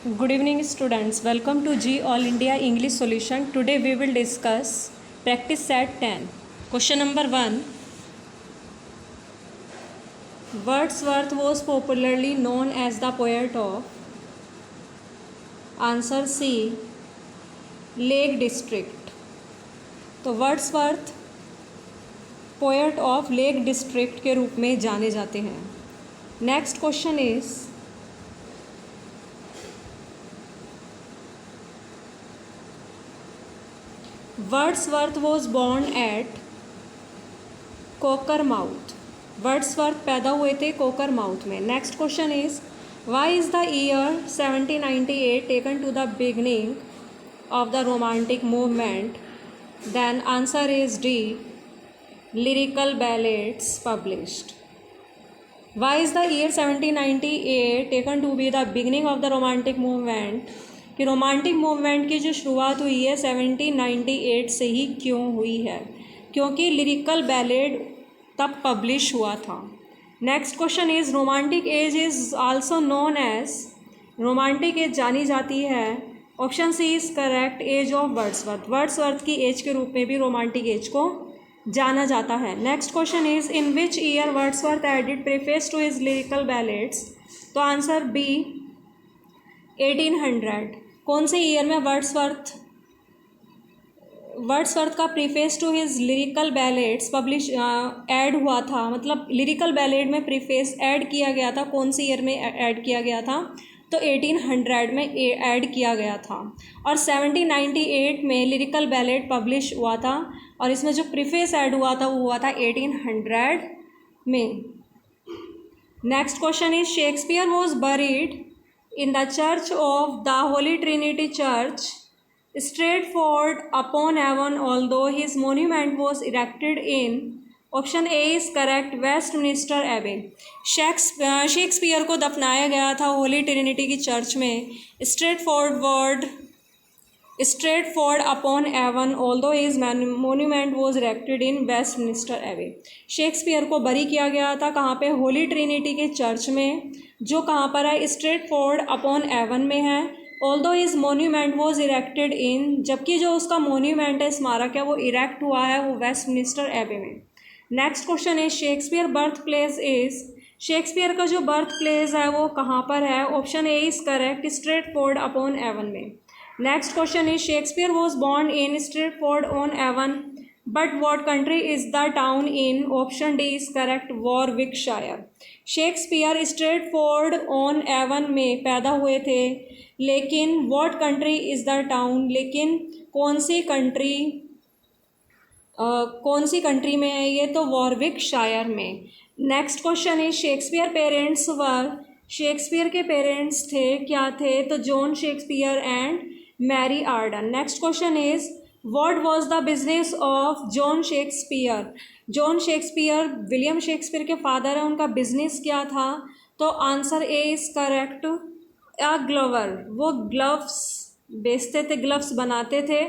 Good evening students, welcome to G All India English Solution. Today we will discuss practice set 10. Question number 1. Wordsworth was popularly known as the poet of answer C. Lake District. तो Wordsworth poet of lake district के रूप में जाने जाते हैं. Next question is Wordsworth was born at Cockermouth. Wordsworth पैदा हुए थे कोकरमाउथ में. Next question is why is the year 1798 taken to the beginning of the romantic movement. Then answer is D. Lyrical ballads published. Why is the year 1798 taken to be the beginning of the romantic movement? कि romantic movement की जो शुरुआत हुई है 1798 से ही क्यों हुई है? क्योंकि लिरिकल बैलेड तब पब्लिश हुआ था. Next question is romantic age is also known age. Romantic age जानी जाती है. Option C is correct. Age of Wordsworth. Wordsworth की एज के रूप में भी रोमांटिक एज को जाना जाता है. Next question is in which year Wordsworth added preface to his lyrical ballads. तो आंसर बी 1800. कौन से ईयर में वर्ड्सवर्थ का preface to his lyrical ballads publish add हुआ था. मतलब लिरिकल बैलेड में प्रीफेस ऐड किया गया था. कौन से ईयर में ऐड किया गया था? तो 1800 में ऐड किया गया था. और 1798 में लिरिकल बैलेड पब्लिश हुआ था. और इसमें जो प्रीफेस ऐड हुआ था वो हुआ था 1800 में. Next question is Shakespeare was buried in the church of the holy trinity church Stratford upon Avon although his monument was erected in. Option A is correct. Westminster Abbey. Shakespeare को दफनाया गया था होली ट्रिनिटी की church में Stratford upon Avon although his monument was erected in Westminster Abbey. Shakespeare को bury किया गया था कहाँ पे? होली ट्रिनिटी के चर्च में, जो कहाँ पर है? स्ट्रेटफोर्ड अपॉन एवन में है. Although his monument was erected in, जबकि जो उसका मोन्यूमेंट है, स्मारक है, वो इरेक्ट हुआ है वो वेस्टमिनिस्टर एबे में. Next question is Shakespeare birth place is. Shakespeare का जो बर्थ प्लेस है वो कहाँ पर है? Option A is correct. Stratford upon Avon में. Next question is Shakespeare was born in Stratford on Avon but what country is the town in. Option D is correct. Warwickshire. Shakespeare Stratford on Avon में पैदा हुए थे, लेकिन what country is the town. लेकिन कौन सी country में है ये? तो वॉरविकशायर में. नेक्स्ट क्वेश्चन इज शेक्सपियर के पेरेंट्स थे, क्या थे? तो John Shakespeare and Mary Arden. Next question is what was the business of John Shakespeare. John Shakespeare William Shakespeare के फादर हैं, उनका बिजनेस क्या था? तो answer A is correct. A glover. वो ग्लव्स बेचते थे, ग्लव्स बनाते थे.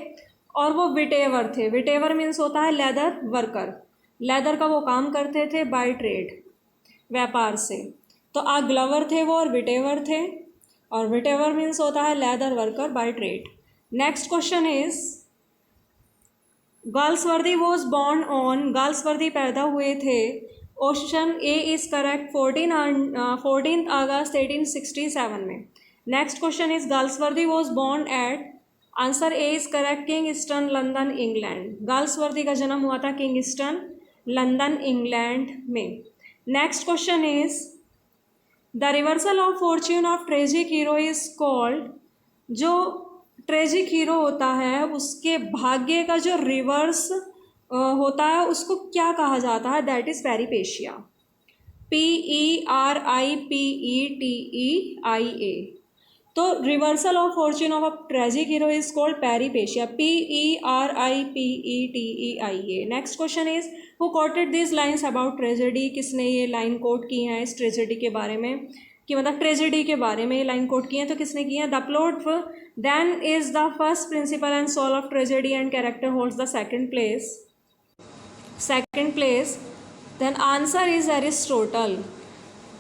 और वो विटेवर थे. विटेवर मीन्स होता है लेदर वर्कर. लेदर का वो काम करते थे बाय ट्रेड, व्यापार से. तो आ ग्लवर थे वो और विटेवर थे. और विटेवर मीन्स होता है leather worker by trade. Next question is Galsworthy was born on. Galsworthy पैदा हुए थे. Option A is correct. 14 अगस्त 1867 में. Next question is Galsworthy was born eight. Answer A is correct. Kingston London England. Galsworthy का जन्म हुआ था Kingston London England में. Next question is the reversal of fortune of tragic hero is called. जो tragic hero होता है उसके भाग्य का जो रिवर्स होता है उसको क्या कहा जाता है? That is peripeteia. PERIPETEIA. तो reversal of fortune of a tragic hero is called peripeteia. PERIPETEIA. Next question is who quoted this lines about tragedy. किसने ये लाइन कोट की हैं इस ट्रेजेडी के बारे में, कि मतलब ट्रेजेडी के बारे में ये लाइन कोट की हैं, तो किसने की है? The plot then is the first principle and soul of tragedy and character holds the second place. Then answer is Aristotle.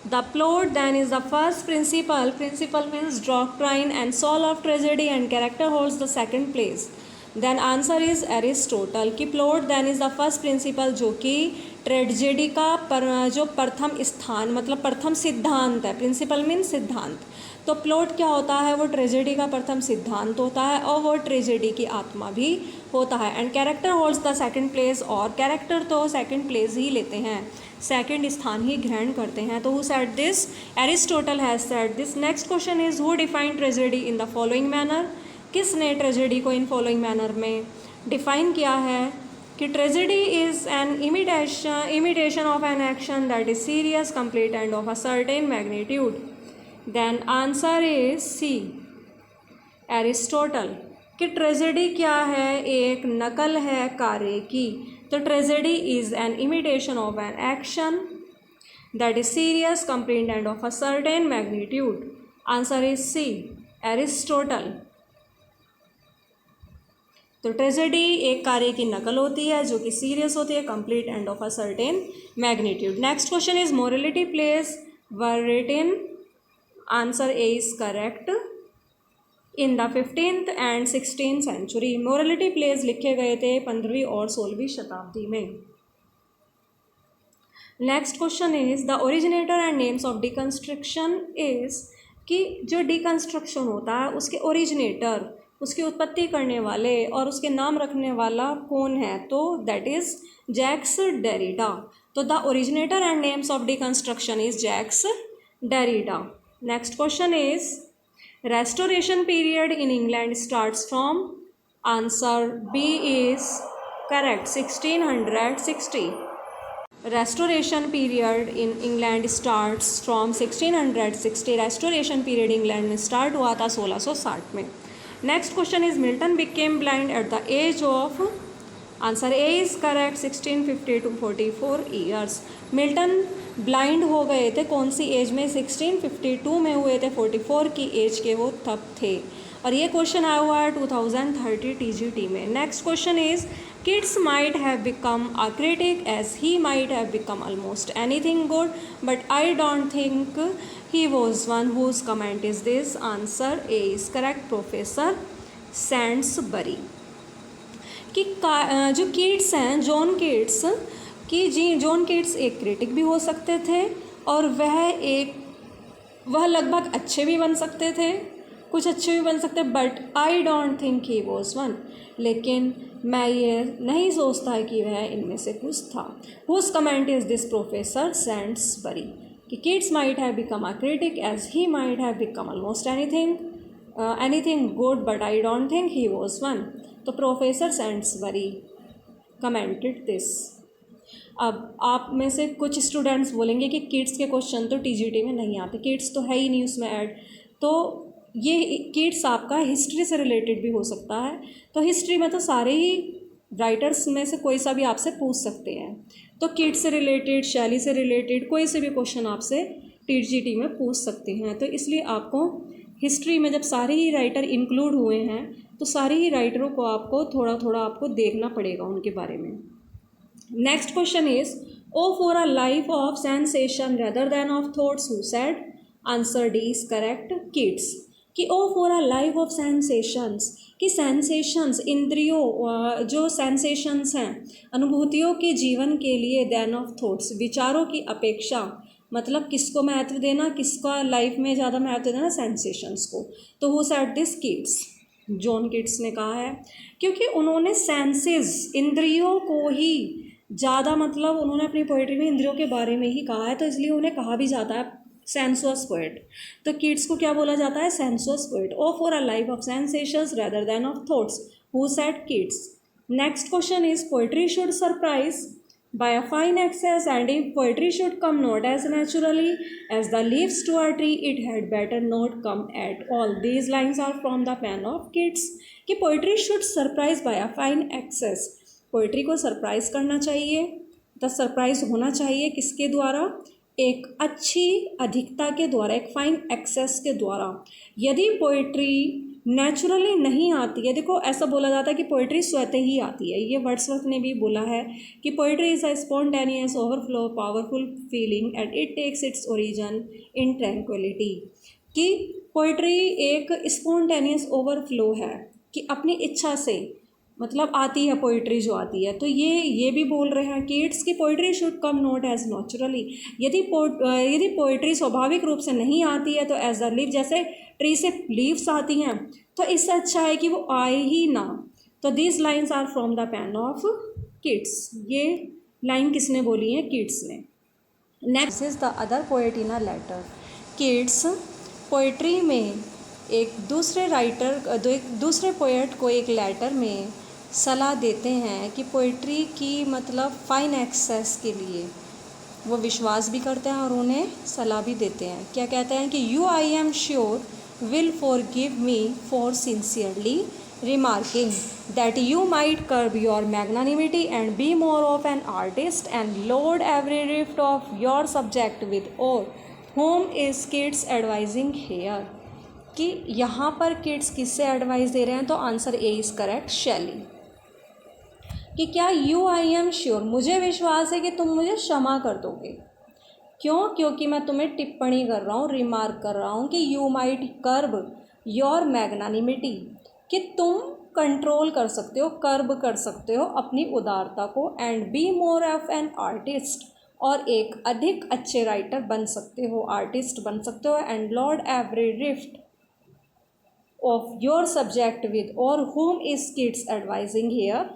The plot then is the first principle. Principle means doctrine and soul of tragedy, and character holds the second place. Then answer is Aristotle कि plot then is the first principle जो कि tragedy का जो प्रथम स्थान मतलब प्रथम सिद्धांत है. प्रिंसिपल मीन सिद्धांत. तो प्लॉट क्या होता है, वो ट्रेजेडी का प्रथम सिद्धांत होता है और वो ट्रेजेडी की आत्मा भी होता है. And character holds the second place, और कैरेक्टर तो सेकंड प्लेस ही लेते हैं, सेकंड स्थान ही ग्रहण करते हैं. तो who said this? Aristotle has said this. Next question is who define tragedy in the following manner. किसने ट्रेजेडी को इन फॉलोइंग मैनर में डिफाइन किया है कि tragedy is an imitation of an action that is serious, complete and of a certain magnitude. Then answer is C, Aristotle. कि tragedy क्या है, एक नकल है कार्य की. तो tragedy is an imitation of an action that is serious, complete and of a certain magnitude. Answer is C, Aristotle. तो ट्रेजेडी एक कार्य की नकल होती है जो कि सीरियस होती है, complete and of a certain magnitude. Next question is morality plays were written. Answer A is correct. In the 15th and 16th century. Morality plays लिखे गए थे 15वीं और 16वीं शताब्दी में. Next question is the originator and names of deconstruction is कि जो डिकन्स्ट्रक्शन होता है उसके ओरिजिनेटर, उसकी उत्पत्ति करने वाले और उसके नाम रखने वाला कौन है, तो दैट इज जैक्स डेरिडा. तो the originator and names of deconstruction is Jacques Derrida. Next question is restoration period in England starts from. Answer B is correct, 1660. Restoration period in England starts from 1660. Restoration period England में start हुआ था 1660 में. Next question is Milton became blind at the age of. Answer A is correct, 1650 to 44 years. Milton blind हो गए थे कौन सी as में, 1652 में हुए थे, 44 की एज के वो तब थे. और ये क्वेश्चन आया हुआ है 2030 TGT में. Next question is Keats might have become a critic as he might have become almost anything good, but I don't think he was one whose comment is this. Answer A is correct, professor Saintsbury. कि जो Keats हैं, John Keats कि जी John Keats एक critic भी हो सकते थे और वह लगभग अच्छे भी बन सकते थे, कुछ अच्छे भी बन सकते, but I don't think he was one. लेकिन मैं ये नहीं सोचता कि वह इनमें से कुछ था. Whose comment is this? Professor Saintsbury. कि Keats might have become a critic as he might have become almost anything good, but I don't think he was one. तो प्रोफेसर सैंड्सबरी कमेंटेड दिस. अब आप में से कुछ students बोलेंगे कि kids के क्वेश्चन तो TGT में नहीं आते, किड्स तो है ही नहीं उसमें ऐड. तो ये किड्स आपका हिस्ट्री से रिलेटेड भी हो सकता है. तो हिस्ट्री में तो सारे ही राइटर्स में से कोई सा भी आपसे पूछ सकते हैं. तो किड्स से रिलेटेड, शैली से रिलेटेड कोई से भी क्वेश्चन आपसे TGT में पूछ सकते हैं. तो इसलिए आपको हिस्ट्री में जब सारे ही राइटर इंक्लूड हुए हैं तो सारे ही राइटरों को आपको थोड़ा थोड़ा आपको देखना पड़ेगा उनके बारे में. Next question is O for a life of sensation rather than of thoughts, who said? Answer D is correct, Keats. कि O for a life of sensations, कि सेंसेशंस इंद्रियों जो सेंसेशंस हैं अनुभूतियों के जीवन के लिए, देन ऑफ थॉट्स विचारों की अपेक्षा. मतलब किसको महत्व देना, किसका लाइफ में ज़्यादा महत्व देना, सेंसेशंस को. तो who said this? Kids. John Keats ने कहा है क्योंकि उन्होंने सेंसेस इंद्रियों को ही ज़्यादा, मतलब उन्होंने अपनी पोइट्री में इंद्रियों के बारे में ही कहा है, तो इसलिए उन्हें कहा भी जाता है सेंसुअस पोएट. तो किड्स को क्या बोला जाता है? Sensuous poet. O for a life of sensations rather than of thoughts, who said? Keats. Next question is poetry should surprise by a fine excess, and if poetry should come not as naturally as the leaves to a tree, it had better not come at all. These lines are from the pen of kids. कि poetry should surprise by a fine excess. Poetry को surprise करना चाहिए, तो surprise होना चाहिए किसके द्वारा? एक अच्छी अधिकता के द्वारा, एक फाइन एक्सेस के द्वारा. यदि पोइट्री नेचुरली नहीं आती है। देखो ऐसा बोला जाता है कि पोइट्री स्वतः ही आती है, ये वर्ड्सवर्थ ने भी बोला है कि poetry is a spontaneous overflow powerful feeling and it takes its origin in tranquillity. कि पोइट्री एक स्पॉन्टेनियस ओवरफ्लो है, कि अपनी इच्छा से मतलब आती है पोइट्री जो आती है। तो ये भी बोल रहे हैं किड्स की poetry should come not as naturally. यदि पोइट्री स्वाभाविक रूप से नहीं आती है तो एज अ लीव, जैसे ट्री से लीव्स आती हैं, तो इससे अच्छा है कि वो आए ही ना। तो these lines are from the pen of Keats. ये लाइन किसने बोली है? किड्स ने। Next is the other poet in a letter. Keats poetry में एक दूसरे पोएट को एक लेटर में सलाह देते हैं कि पोइट्री की मतलब फाइन एक्सेस के लिए वो विश्वास भी करते हैं और उन्हें सलाह भी देते हैं। क्या कहते हैं कि you I am sure will forgive me for sincerely remarking that you might curb your magnanimity and be more of an artist and load every rift of your subject with awe. Whom is kids advising here? कि यहाँ पर kids किससे advice दे रहे हैं? तो answer A is correct, शैली। कि क्या यू आई एम श्योर, मुझे विश्वास है कि तुम मुझे क्षमा कर दोगे। क्यों? क्योंकि मैं तुम्हें टिप्पणी कर रहा हूँ, रिमार्क कर रहा हूँ कि यू माइट कर्ब योर मैग्नानिमिटी, कि तुम कंट्रोल कर सकते हो, कर्ब कर सकते हो अपनी उदारता को, and be more of an artist, और एक अधिक अच्छे राइटर बन सकते हो, आर्टिस्ट बन सकते हो, and lord every rift of your subject with, और whom is Keats advising here?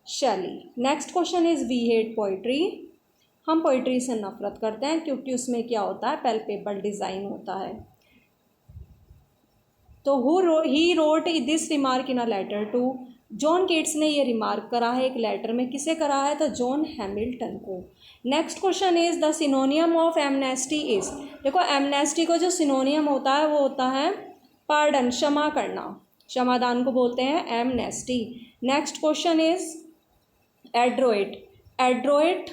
Shelley. Next question is we hate poetry. हम पोइट्री से नफरत करते हैं क्योंकि उसमें क्या होता है? पैल्पेबल डिज़ाइन होता है। तो he wrote this remark in a letter to, John Keats ने ये रिमार्क करा है एक लेटर में। किसे करा है? तो जॉन हैमिल्टन को। Next question is the सिनोनियम of amnesty is. देखो एमनेस्टी को जो सिनोनियम होता है वो होता है पार्डन, क्षमा करना, क्षमादान को बोलते हैं amnesty. Next question is adroit. Adroit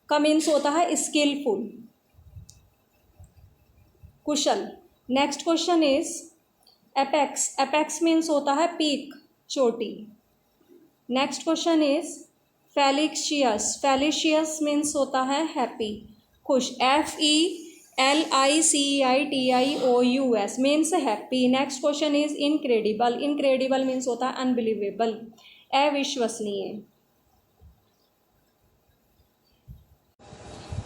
का मीन्स होता है स्किलफुल, कुशल। Next question is apex. Apex means होता है पीक, चोटी। Next question is felicitous. Felicitous means होता है हैप्पी, खुश। FELICITIOUS means happy. Next question is incredible. Incredible means होता है अनबिलीवेबल, अविश्वसनीय।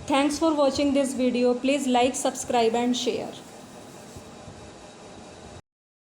Thanks for watching this video. Please like, subscribe and share.